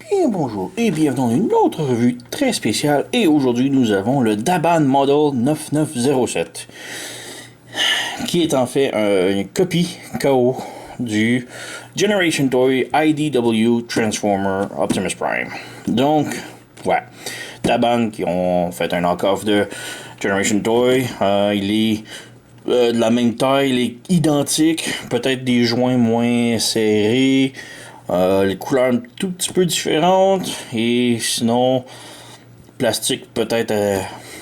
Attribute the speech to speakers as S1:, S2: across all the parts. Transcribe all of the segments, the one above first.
S1: Bien bonjour et bienvenue dans une autre revue très spéciale et aujourd'hui nous avons le Daban Model 9907 qui est en fait une copie KO du Generation Toy IDW Transformer Optimus Prime. Donc, ouais, Daban qui ont fait un knock-off de Generation Toy, il est de la même taille, il est identique, peut-être des joints moins serrés. Les couleurs un tout petit peu différentes et sinon plastique peut-être un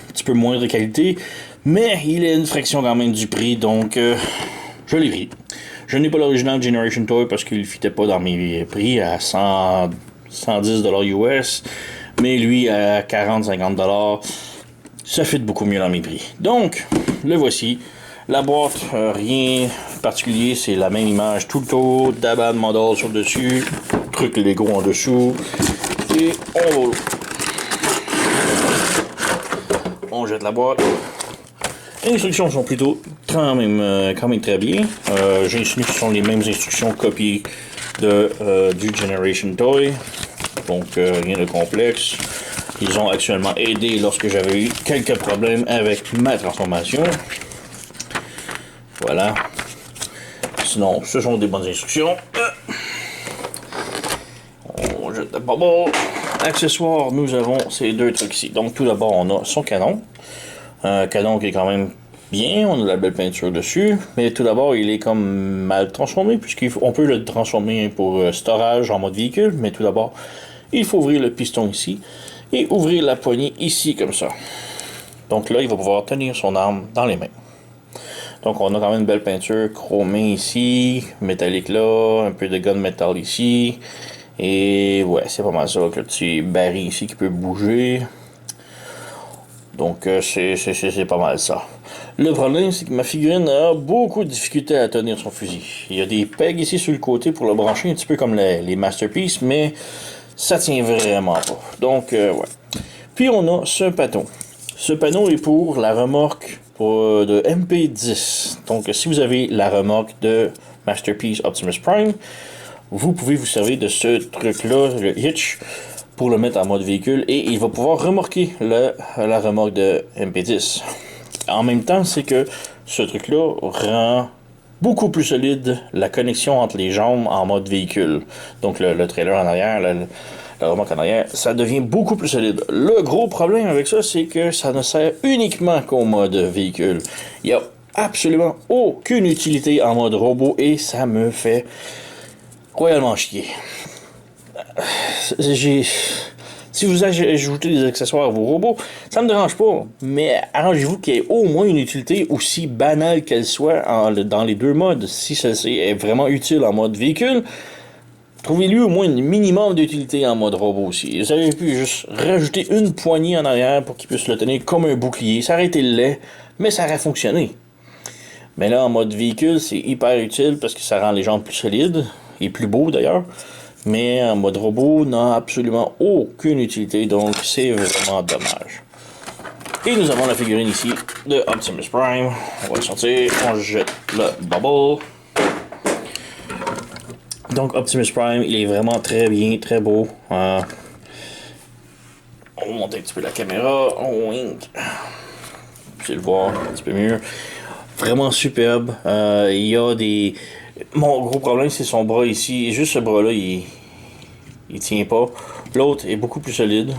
S1: petit peu moins de qualité, mais il est une fraction quand même du prix, donc je l'ai pris. Je n'ai pas l'original Generation Toy parce qu'il ne fitait pas dans mes prix à 110$ US, mais lui à 40-50$, ça fit beaucoup mieux dans mes prix. Donc, le voici. La boîte, rien de particulier, c'est la même image tout le tour, Daban Model sur le dessus, truc Lego en dessous, et on jette la boîte. Les instructions sont plutôt quand même très bien. J'insinue que ce sont les mêmes instructions copiées du Generation Toy, donc rien de complexe. Ils ont actuellement aidé lorsque j'avais eu quelques problèmes avec ma transformation. Voilà. Sinon, ce sont des bonnes instructions. On jette le bubble. Accessoires, nous avons ces deux trucs ici. Donc, tout d'abord, on a son canon. Un canon qui est quand même bien. On a de la belle peinture dessus. Mais tout d'abord, il est comme mal transformé, puisqu'on peut le transformer pour storage en mode véhicule. Mais tout d'abord, il faut ouvrir le piston ici. Et ouvrir la poignée ici, comme ça. Donc là, il va pouvoir tenir son arme dans les mains. Donc on a quand même une belle peinture chromée ici, métallique là, un peu de gunmetal ici. Et ouais, c'est pas mal ça, avec le petit baril ici qui peut bouger. Donc c'est pas mal ça. Le problème, c'est que ma figurine a beaucoup de difficultés à tenir son fusil. Il y a des pegs ici sur le côté pour le brancher, un petit peu comme les Masterpiece, mais ça tient vraiment pas. Donc ouais. Puis on a ce panneau. Ce panneau est pour la remorque de MP10. Donc, si vous avez la remorque de Masterpiece Optimus Prime, vous pouvez vous servir de ce truc-là, le hitch, pour le mettre en mode véhicule et il va pouvoir remorquer la remorque de MP10. En même temps, c'est que ce truc-là rend beaucoup plus solide la connexion entre les jambes en mode véhicule. Donc, le trailer en arrière, la remorque en arrière, ça devient beaucoup plus solide. Le gros problème avec ça, c'est que ça ne sert uniquement qu'au mode véhicule. Il n'y a absolument aucune utilité en mode robot et ça me fait royalement chier. Si vous ajoutez des accessoires à vos robots, ça me dérange pas, mais arrangez-vous qu'il y ait au moins une utilité aussi banale qu'elle soit dans les deux modes. Si celle-ci est vraiment utile en mode véhicule, trouvez-lui au moins un minimum d'utilité en mode robot aussi. Vous avez pu juste rajouter une poignée en arrière pour qu'il puisse le tenir comme un bouclier. Ça aurait été laid, mais ça aurait fonctionné. Mais là, en mode véhicule, c'est hyper utile parce que ça rend les jambes plus solides et plus beaux d'ailleurs. Mais en mode robot, n'a absolument aucune utilité, donc c'est vraiment dommage. Et nous avons la figurine ici de Optimus Prime. On va le sortir, on jette le bubble. Donc Optimus Prime, il est vraiment très bien, très beau. On va monter un petit peu la caméra. Vous pouvez le voir un petit peu mieux. Vraiment superbe. Il y a des... Mon gros problème, c'est son bras ici. Juste ce bras-là, il tient pas. L'autre est beaucoup plus solide.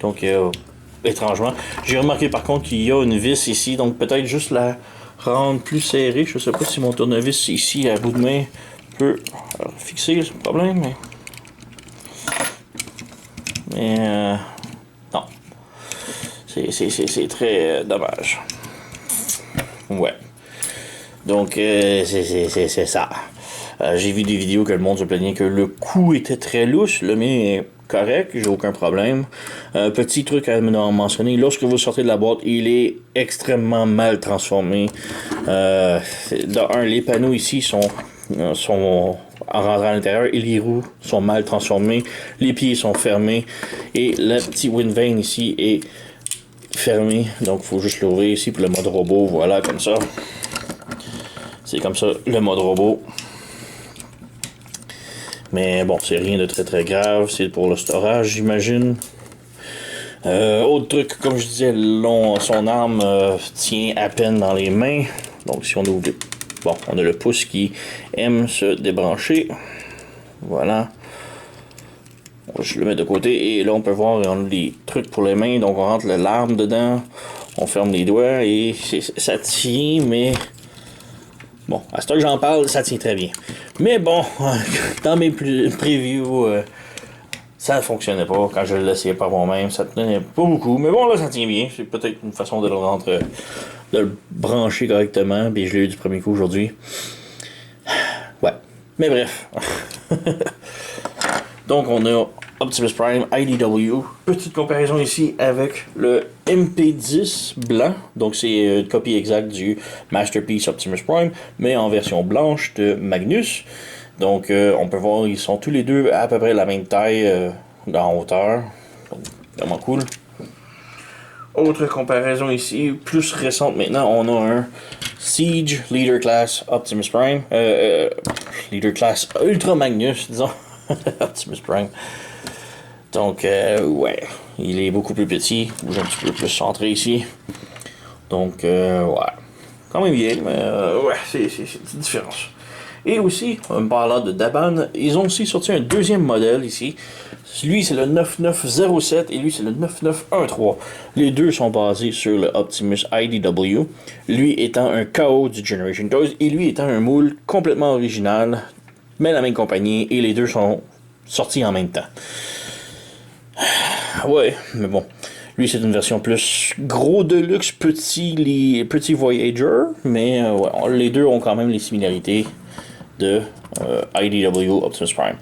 S1: Donc, étrangement. J'ai remarqué par contre qu'il y a une vis ici. Donc, peut-être juste la rendre plus serrée. Je sais pas si mon tournevis ici, à bout de main, peut fixer ce problème. Mais non. C'est très dommage. Ouais. Donc, c'est ça. J'ai vu des vidéos que le monde se plaignait que le coup était très louche. Le mien est correct, j'ai aucun problème. Petit truc à mentionner, lorsque vous sortez de la boîte, il est extrêmement mal transformé. Les panneaux ici sont en rentrant à l'intérieur et les roues sont mal transformées. Les pieds sont fermés et le petit wind vane ici est fermé. Donc, il faut juste l'ouvrir ici pour le mode robot. Voilà, comme ça. C'est comme ça le mode robot. Mais bon, c'est rien de très grave. C'est pour le storage, j'imagine. Autre truc, comme je disais, son arme tient à peine dans les mains. Donc si on ouvre... Bon, on a le pouce qui aime se débrancher. Voilà. Je le mets de côté et là on peut voir on a des trucs pour les mains. Donc on rentre l'arme dedans. On ferme les doigts et ça tient, mais... Bon, à ce que j'en parle, ça tient très bien. Mais bon, dans mes previews... ça ne fonctionnait pas quand je l'essayais par moi-même, ça tenait pas beaucoup, mais bon là ça tient bien, c'est peut-être une façon de de le brancher correctement, puis je l'ai eu du premier coup aujourd'hui. Ouais, mais bref. Donc on a Optimus Prime IDW, petite comparaison ici avec le MP10 blanc, donc c'est une copie exacte du Masterpiece Optimus Prime, mais en version blanche de Magnus. Donc, on peut voir, ils sont tous les deux à peu près la même taille en hauteur. Donc, vraiment cool. Autre comparaison ici, plus récente maintenant, on a un Siege Leader Class Optimus Prime. Leader Class Ultra Magnus, disons. Optimus Prime. Donc, ouais, il est beaucoup plus petit. Bouge un petit peu plus centré ici. Donc, ouais. Quand même bien, mais ouais, c'est une différence. Et aussi, en parlant de Daban, ils ont aussi sorti un deuxième modèle ici. Lui, c'est le 9907 et lui, c'est le 9913. Les deux sont basés sur le Optimus IDW. Lui étant un KO du Generation Toys et lui étant un moule complètement original, mais la même compagnie, et les deux sont sortis en même temps. Ouais, mais bon. Lui, c'est une version plus gros de luxe, petit Voyager, mais ouais, les deux ont quand même les similarités de IDW Optimus Prime.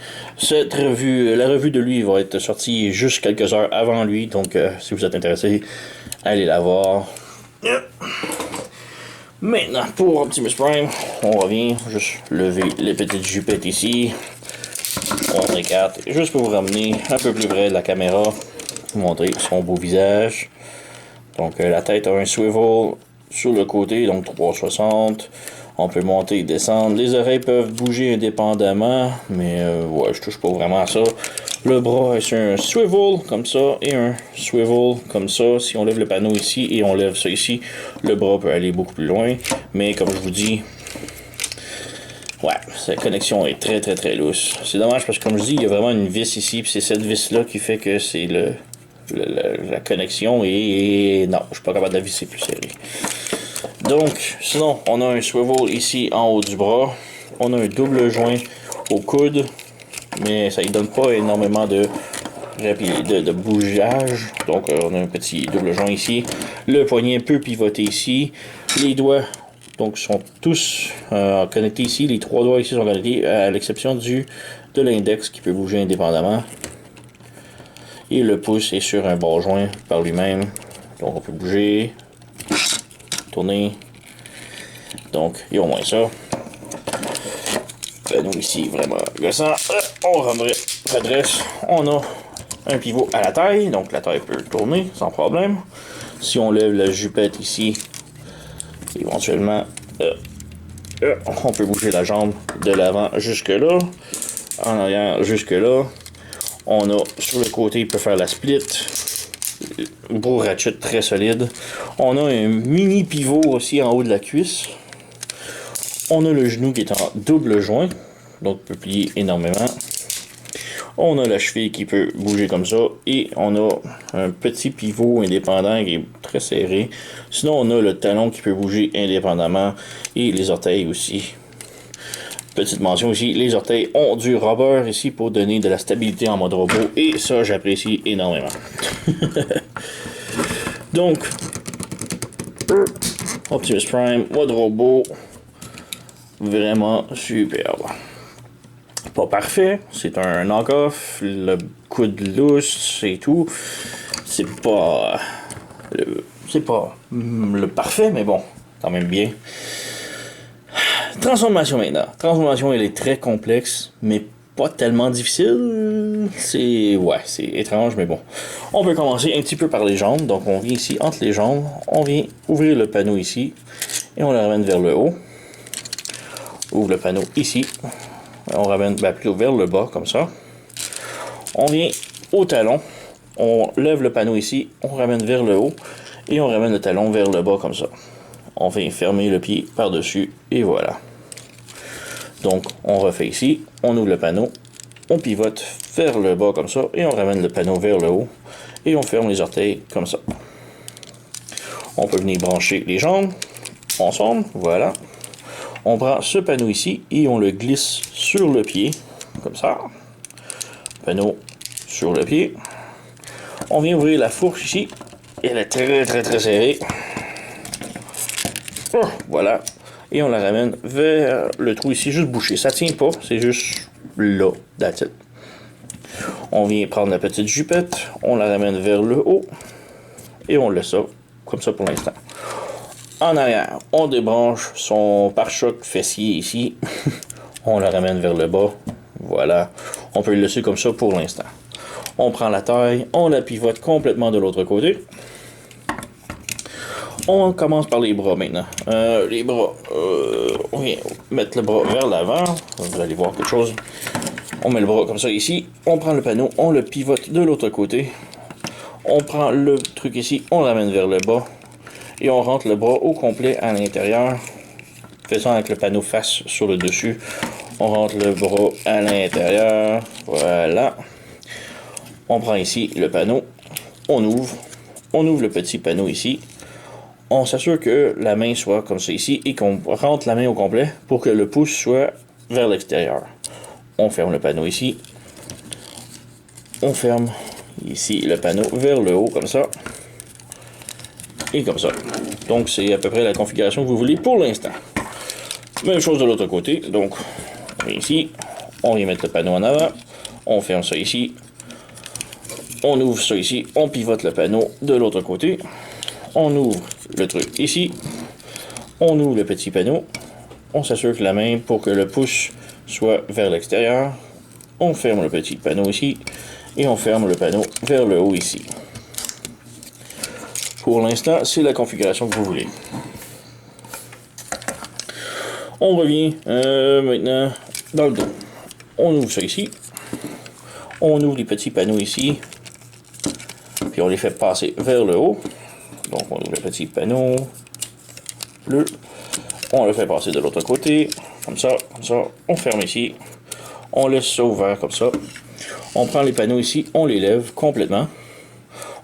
S1: La revue de lui va être sortie juste quelques heures avant lui, donc si vous êtes intéressé, allez la voir. Maintenant, pour Optimus Prime, on revient, juste lever les petites jupettes ici. On écarte, juste pour vous ramener un peu plus près de la caméra, vous montrer son beau visage. Donc la tête a un swivel sur le côté, donc 360. On peut monter et descendre. Les oreilles peuvent bouger indépendamment, mais ouais, je touche pas vraiment à ça. Le bras est sur un swivel comme ça et un swivel comme ça. Si on lève le panneau ici et on lève ça ici, le bras peut aller beaucoup plus loin. Mais comme je vous dis, ouais, cette connexion est très lousse. C'est dommage parce que comme je dis, il y a vraiment une vis ici, puis c'est cette vis-là qui fait que c'est la connexion et non, je suis pas capable de la visser plus serré. Donc, sinon, on a un swivel ici en haut du bras. On a un double joint au coude, mais ça ne donne pas énormément de bougeage. Donc, on a un petit double joint ici. Le poignet peut pivoter ici. Les doigts donc, sont tous connectés ici. Les trois doigts ici sont connectés, à l'exception de l'index qui peut bouger indépendamment. Et le pouce est sur un bas joint par lui-même. Donc, on peut bouger. Tourner. Donc, il y a au moins ça. Nous ici, vraiment gossant. On redresse. On a un pivot à la taille. Donc, la taille peut tourner sans problème. Si on lève la jupette ici, éventuellement, on peut bouger la jambe de l'avant jusque là. En arrière jusque là. On a sur le côté, il peut faire la split. Beau ratchet très solide. On a un mini pivot aussi en haut de la cuisse. On a le genou qui est en double joint, donc peut plier énormément. On a la cheville qui peut bouger comme ça. Et on a un petit pivot indépendant qui est très serré. Sinon, on a le talon qui peut bouger indépendamment. Et les orteils aussi. Petite mention aussi, les orteils ont du rubber ici pour donner de la stabilité en mode robot. Et ça, j'apprécie énormément. Donc, Optimus Prime, mode robot. Vraiment superbe. Pas parfait, c'est un knock-off, le coude lousse, c'est tout. C'est pas le parfait, mais bon, quand même bien. Transformation maintenant. Transformation, elle est très complexe, mais pas tellement difficile. C'est étrange, mais bon. On peut commencer un petit peu par les jambes. Donc on vient ici entre les jambes, on vient ouvrir le panneau ici et on le ramène vers le haut. Ouvre le panneau ici. On ramène plutôt vers le bas, comme ça. On vient au talon. On lève le panneau ici. On ramène vers le haut. Et on ramène le talon vers le bas, comme ça. On vient fermer le pied par-dessus. Et voilà. Donc, on refait ici. On ouvre le panneau. On pivote vers le bas, comme ça. Et on ramène le panneau vers le haut. Et on ferme les orteils, comme ça. On peut venir brancher les jambes ensemble. Voilà. On prend ce panneau ici et on le glisse sur le pied, comme ça. Panneau sur le pied. On vient ouvrir la fourche ici. Elle est très serrée. Voilà. Et on la ramène vers le trou ici, juste bouché. Ça tient pas, c'est juste là, that's it. On vient prendre la petite jupette, on la ramène vers le haut. Et on laisse ça, comme ça pour l'instant. En arrière, on débranche son pare-choc fessier ici. On le ramène vers le bas. Voilà. On peut le laisser comme ça pour l'instant. On prend la taille, on la pivote complètement de l'autre côté. On commence par les bras maintenant. Les bras, on vient mettre le bras vers l'avant. Vous allez voir quelque chose. On met le bras comme ça ici. On prend le panneau, on le pivote de l'autre côté. On prend le truc ici, on l'amène vers le bas. Et on rentre le bras au complet à l'intérieur, faisant avec le panneau face sur le dessus. On rentre le bras à l'intérieur, voilà. On prend ici le panneau, on ouvre le petit panneau ici. On s'assure que la main soit comme ça ici et qu'on rentre la main au complet pour que le pouce soit vers l'extérieur. On ferme le panneau ici. On ferme ici le panneau vers le haut comme ça. Et comme ça. Donc c'est à peu près la configuration que vous voulez pour l'instant. Même chose de l'autre côté. Donc on vient ici, on vient mettre le panneau en avant, on ferme ça ici, on ouvre ça ici, on pivote le panneau de l'autre côté, on ouvre le truc ici, on ouvre le petit panneau, on s'assure que la main pour que le pouce soit vers l'extérieur, on ferme le petit panneau ici et on ferme le panneau vers le haut ici. Pour l'instant, c'est la configuration que vous voulez. On revient maintenant dans le dos. On ouvre ça ici. On ouvre les petits panneaux ici. Puis on les fait passer vers le haut. Donc on ouvre le petit panneau bleu. On le fait passer de l'autre côté. Comme ça, comme ça. On ferme ici. On laisse ça ouvert comme ça. On prend les panneaux ici. On les lève complètement.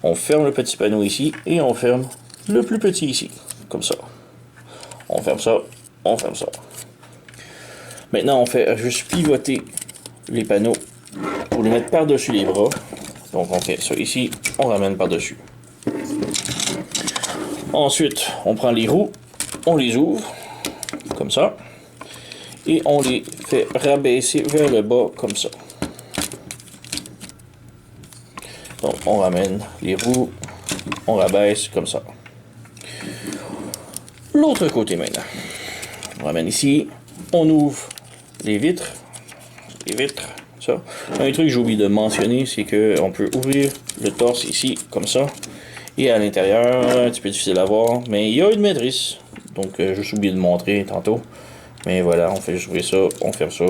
S1: On ferme le petit panneau ici et on ferme le plus petit ici, comme ça. On ferme ça, on ferme ça. Maintenant, on fait juste pivoter les panneaux pour les mettre par-dessus les bras. Donc, on fait ça ici, on ramène par-dessus. Ensuite, on prend les roues, on les ouvre, comme ça. Et on les fait rabaisser vers le bas, comme ça. Donc, on ramène les roues, on rabaisse comme ça. L'autre côté maintenant. On ramène ici, on ouvre les vitres, ça. Un truc que j'ai oublié de mentionner, c'est qu'on peut ouvrir le torse ici, comme ça. Et à l'intérieur, un petit peu difficile à voir, mais il y a une maîtrise. Donc, juste oublié de montrer tantôt. Mais voilà, on fait juste ouvrir ça, on ferme ça.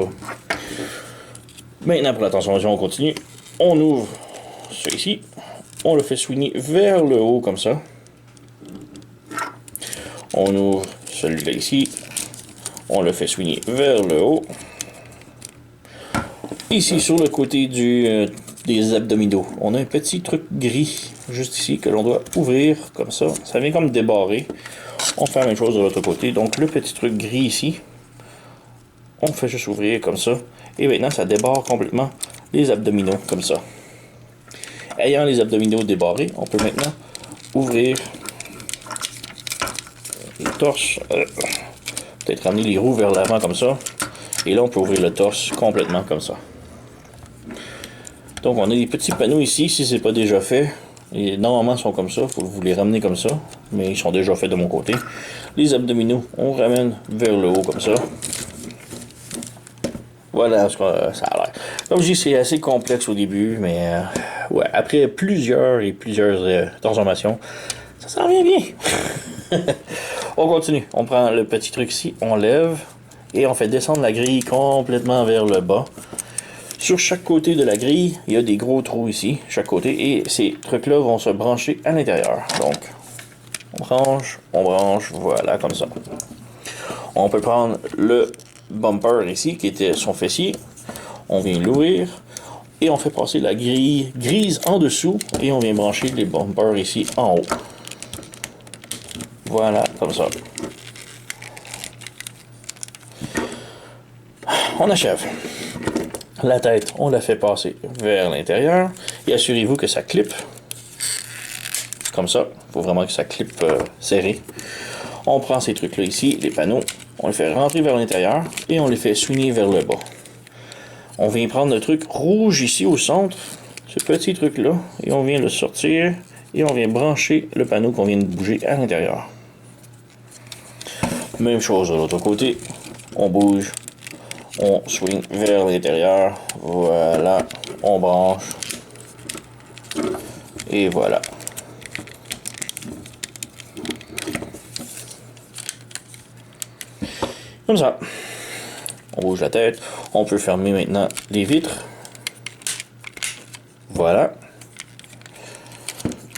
S1: Maintenant, pour la transformation, on continue. On ouvre ça ici, on le fait swinger vers le haut comme ça. On ouvre celui-là ici, on le fait swinger vers le haut. Ici sur le côté des abdominaux, on a un petit truc gris juste ici que l'on doit ouvrir comme ça. Ça vient comme débarrer. On fait la même chose de l'autre côté. Donc le petit truc gris ici, on fait juste ouvrir comme ça. Et maintenant ça débarre complètement les abdominaux comme ça. Ayant les abdominaux débarrés, on peut maintenant ouvrir le torse. Peut-être ramener les roues vers l'avant comme ça. Et là, on peut ouvrir le torse complètement comme ça. Donc, on a des petits panneaux ici, si ce n'est pas déjà fait. Et normalement, ils sont comme ça. Il faut vous les ramener comme ça. Mais ils sont déjà faits de mon côté. Les abdominaux, on ramène vers le haut comme ça. Voilà ce que ça a l'air. Comme je dis, c'est assez complexe au début, mais ouais, après plusieurs transformations, ça s'en vient bien. On continue. On prend le petit truc ici, on lève et on fait descendre la grille complètement vers le bas. Sur chaque côté de la grille, il y a des gros trous ici, chaque côté, et ces trucs-là vont se brancher à l'intérieur. Donc, on branche, voilà, comme ça. On peut prendre le bumper ici, qui était son fessier. On vient l'ouvrir, et on fait passer la grille grise en dessous, et on vient brancher les bumpers ici en haut. Voilà, comme ça. On achève. La tête, on la fait passer vers l'intérieur. Et assurez-vous que ça clippe. Comme ça. Il faut vraiment que ça clippe serré. On prend ces trucs-là ici, les panneaux. On les fait rentrer vers l'intérieur. Et on les fait swinguer vers le bas. On vient prendre le truc rouge ici au centre. Ce petit truc-là. Et on vient le sortir. Et on vient brancher le panneau qu'on vient de bouger à l'intérieur. Même chose de l'autre côté. On bouge. On swing vers l'intérieur. Voilà. On branche. Et voilà. Comme ça. On bouge la tête. On peut fermer maintenant les vitres. Voilà.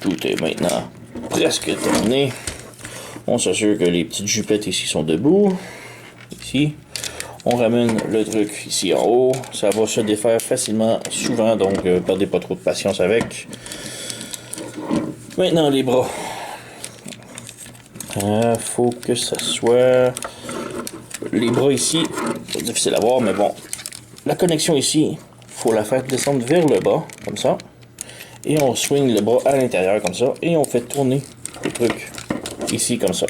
S1: Tout est maintenant presque terminé. On s'assure que les petites jupettes ici sont debout. Ici. On ramène le truc ici en haut. Ça va se défaire facilement, souvent, donc perdez pas trop de patience avec. Maintenant, les bras. Faut que ça soit... Les bras ici, c'est difficile à voir, mais bon. La connexion ici, faut la faire descendre vers le bas, comme ça. Et on swing le bras à l'intérieur, comme ça. Et on fait tourner le truc ici, comme ça.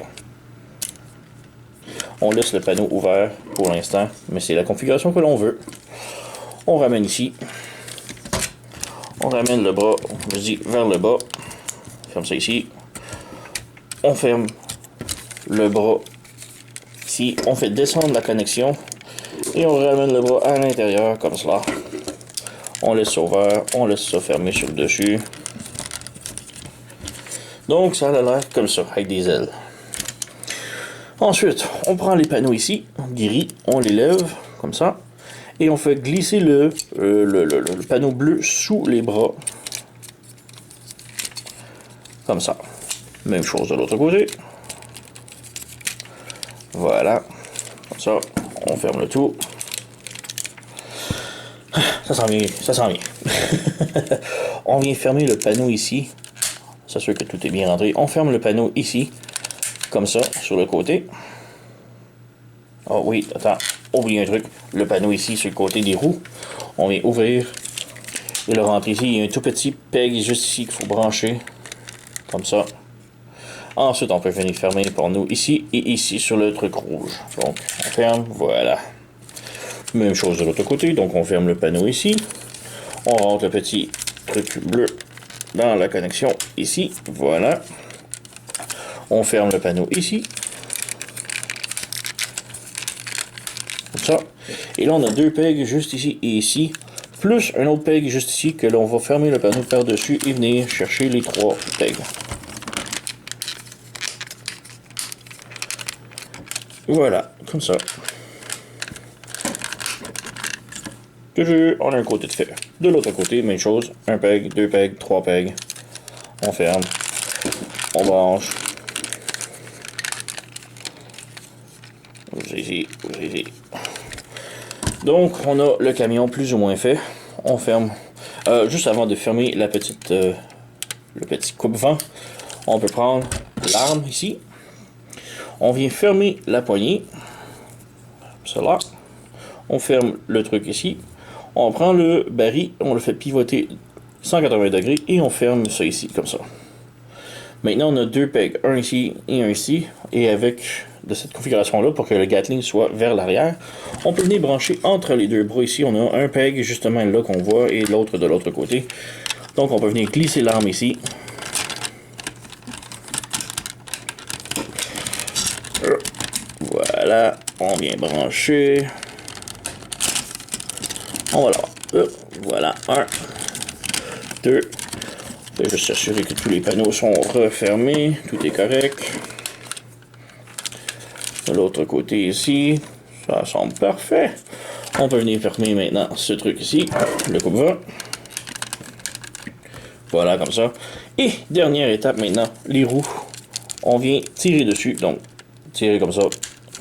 S1: On laisse le panneau ouvert pour l'instant, mais c'est la configuration que l'on veut. On ramène ici. On ramène le bras, je dis, vers le bas. Comme ça ici. On ferme le bras ici. On fait descendre la connexion. Et on ramène le bras à l'intérieur, comme cela. On laisse ça ouvert. On laisse ça fermé sur le dessus. Donc ça a l'air comme ça, avec des ailes. Ensuite, on prend les panneaux ici, gris, on les lève, comme ça, et on fait glisser le panneau bleu sous les bras, comme ça. Même chose de l'autre côté. Voilà, comme ça, on ferme le tout. Ça sent bien, ça sent bien. On vient fermer le panneau ici, s'assure que tout est bien rentré. On ferme le panneau ici. Comme ça, sur le côté. Oh oui, attends, oublie un truc. Le panneau ici, sur le côté des roues. On vient ouvrir et le rentrer ici. Il y a un tout petit peg juste ici qu'il faut brancher. Comme ça. Ensuite, on peut venir fermer pour nous ici et ici sur le truc rouge. Donc, on ferme, voilà. Même chose de l'autre côté. Donc, on ferme le panneau ici. On rentre le petit truc bleu dans la connexion ici. Voilà. On ferme le panneau ici. Comme ça. Et là, on a deux pegs juste ici et ici. Plus un autre peg juste ici que l'on va fermer le panneau par-dessus et venir chercher les trois pegs. Voilà, comme ça. On a un côté de fait. De l'autre côté, même chose. Un peg, deux pegs, trois pegs. On ferme. On branche. Ici. Donc, on a le camion plus ou moins fait. On ferme. Juste avant de fermer la petite, le petit coupe-vent, on peut prendre l'arme ici. On vient fermer la poignée. Cela. On ferme le truc ici. On prend le baril, on le fait pivoter 180 degrés et on ferme ça ici, comme ça. Maintenant, on a deux pegs, un ici et un ici. Et avec de cette configuration-là, pour que le Gatling soit vers l'arrière, on peut venir brancher entre les deux bras ici. On a un peg justement là qu'on voit et l'autre de l'autre côté. Donc, on peut venir glisser l'arme ici. Voilà, on vient brancher. On va là. Voilà, 1, 2. Je vais juste s'assurer que tous les panneaux sont refermés. Tout est correct. De l'autre côté ici, Ça semble parfait. On peut venir fermer maintenant ce truc ici, le coupe-vent. Voilà, comme ça. Et dernière étape maintenant, les roues. On vient tirer dessus. Donc, tirer comme ça.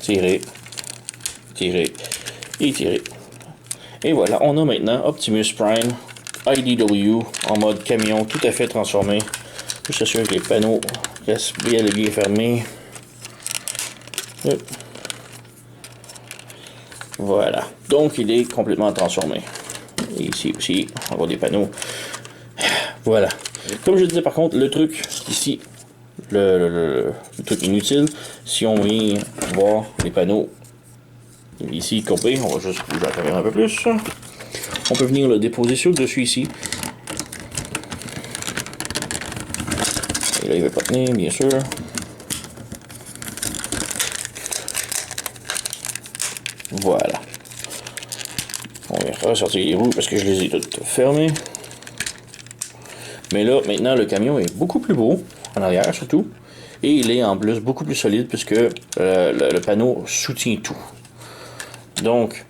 S1: Tirer. Tirer. Et tirer. Et voilà, on a maintenant Optimus Prime IDW en mode camion tout à fait transformé. Je suis sûr que les panneaux restent bien fermés. Voilà. Donc, il est complètement transformé. Et ici aussi, on voit des panneaux. Voilà. Comme je disais, par contre, le truc ici, le truc inutile, si on vient voir les panneaux ici coupés, on va juste bouger la caméra un peu plus. On peut venir le déposer sur le dessus ici. Et là, il ne va pas tenir, bien sûr. Voilà. On va ressortir les roues parce que je les ai toutes fermées. Mais là, maintenant, le camion est beaucoup plus beau, en arrière surtout. Et il est en plus beaucoup plus solide puisque le panneau soutient tout. Donc,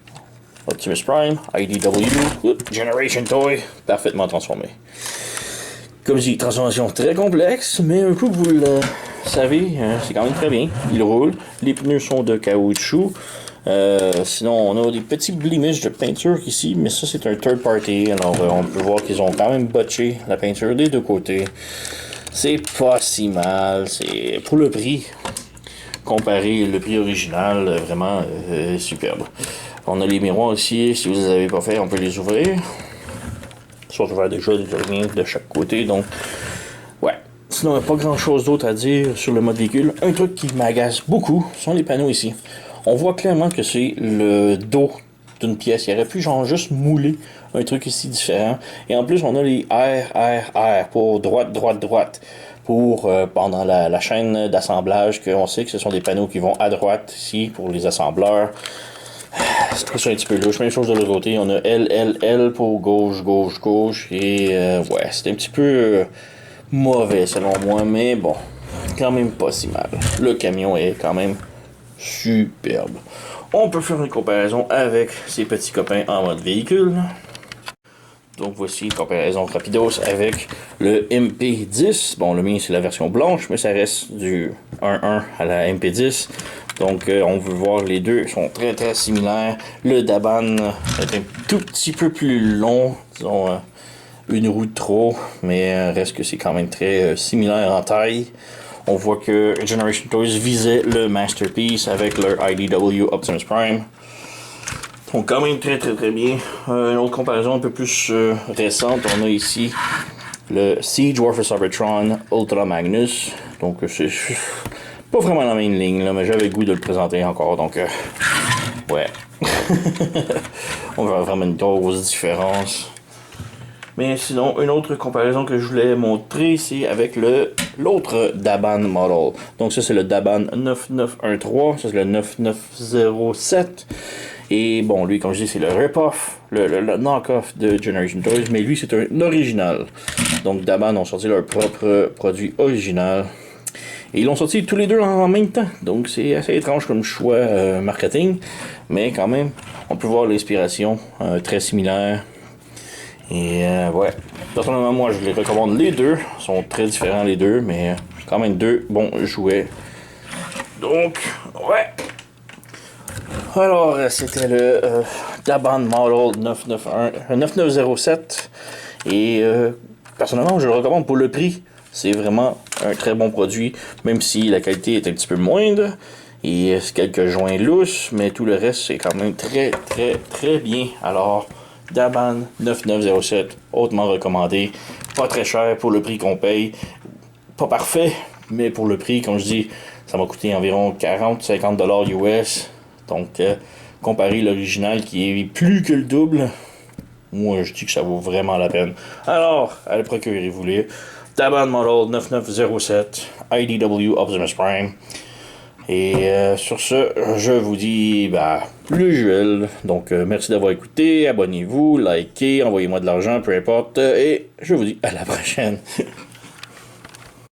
S1: Optimus Prime, IDW, Generation Toy, parfaitement transformé. Comme je dis, transformation très complexe, mais un coup que vous le savez, c'est quand même très bien. Il roule, les pneus sont de caoutchouc. Sinon, on a des petits blemishes de peinture ici, mais ça c'est un third party. Alors, on peut voir qu'ils ont quand même botché la peinture des deux côtés. C'est pas si mal. C'est pour le prix, comparé le prix original, vraiment superbe. On a les miroirs ici. Si vous ne les avez pas fait, on peut les ouvrir. Soit ouvert déjà de chaque côté. Donc, ouais. Sinon, il n'y a pas grand chose d'autre à dire sur le mode véhicule. Un truc qui m'agace beaucoup sont les panneaux ici. On voit clairement que c'est le dos d'une pièce. Il aurait pu genre juste mouler un truc ici différent. Et en plus, on a les R pour droite, droite, droite. Pour pendant la chaîne d'assemblage, qu'on sait que ce sont des panneaux qui vont à droite ici pour les assembleurs. C'est pour ça un petit peu louche. Même chose de l'autre côté. On a L pour gauche, gauche, gauche. Et ouais, c'est un petit peu mauvais selon moi. Mais bon, quand même pas si mal. Le camion est quand même superbe. On peut faire une comparaison avec ses petits copains en mode véhicule. Donc voici une comparaison rapidos avec le MP10. Bon, le mien c'est la version blanche, mais ça reste du 1.1 à la MP10. Donc on veut voir les deux sont très très similaires. Le Daban est un tout petit peu plus long, disons une roue de trop, mais reste que c'est quand même très similaire en taille. On voit que Generation Toys visait le Masterpiece avec leur IDW Optimus Prime. Donc quand même très très très bien. Une autre comparaison un peu plus récente, on a ici le Siege Warfare Cybertron Ultra Magnus. Donc c'est pas vraiment la même ligne, là, mais j'avais le goût de le présenter encore. Donc ouais. On va vraiment une grosse différence. Mais sinon, une autre comparaison que je voulais montrer, c'est avec l'autre Daban model. Donc ça, c'est le Daban 9913, ça c'est le 9907. Et bon, lui, comme je dis, c'est le rip-off, le knock-off de Generation Toys, mais lui, c'est un original. Donc Daban ont sorti leur propre produit original. Et ils l'ont sorti tous les deux en même temps. Donc c'est assez étrange comme choix marketing. Mais quand même, on peut voir l'inspiration très similaire. Et ouais, personnellement moi je les recommande les deux, ils sont très différents les deux, mais quand même deux bons jouets. Donc, ouais. Alors, c'était le Daban Model 9907. Et personnellement je le recommande pour le prix. C'est vraiment un très bon produit, même si la qualité est un petit peu moindre. Et quelques joints lousses, mais tout le reste c'est quand même très très très bien. Alors, Daban 9907, hautement recommandé, pas très cher pour le prix qu'on paye, pas parfait, mais pour le prix, comme je dis, ça m'a coûté environ 40-50$ US, donc comparé l'original qui est plus que le double, moi je dis que ça vaut vraiment la peine. Alors, allez procurez-vous-les, Daban Model 9907, IDW Optimus Prime. Et sur ce, je vous dis l'usuel. Donc merci d'avoir écouté, abonnez-vous, likez, envoyez-moi de l'argent, peu importe. Et je vous dis à la prochaine.